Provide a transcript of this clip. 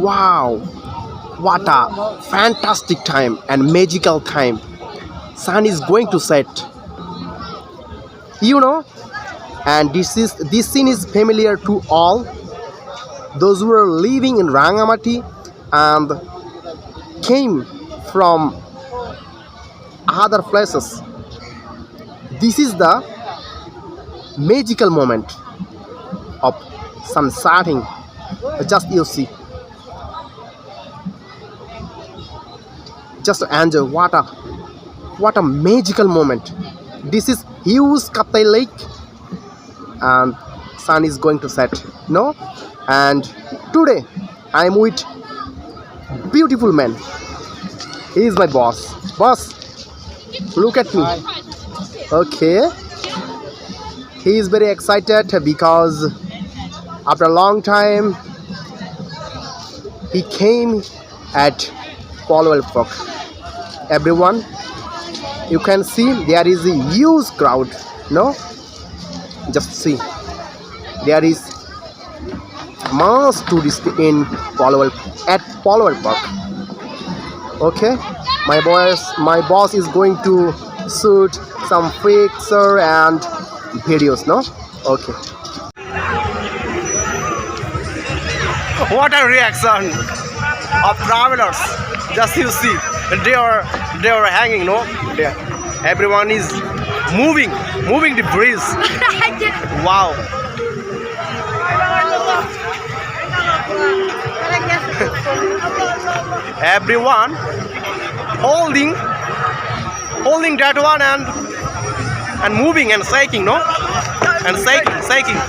Wow, what a fantastic time and magical time. Sun is going to set, you know, and this scene is familiar to all those who are living in Rangamati and came from other places. This is the magical moment of sun setting. Just you see, just enjoy. What a magical moment. This is huge Kaptai Lake and sun is going to set, no? And today I am with beautiful man. He is my boss. Boss, look at me. Okay, he is very excited because after a long time he came at Polwell Park. Everyone, you can see there is a huge crowd, no? Just see, there is mass tourists in Polwell Park. Okay, my boss is going to shoot some picture and videos, no? Okay. What a reaction of travelers! Just you see, they are hanging, no? Everyone is moving the breeze. Wow. Everyone holding that one and moving and shaking, no? And shaking.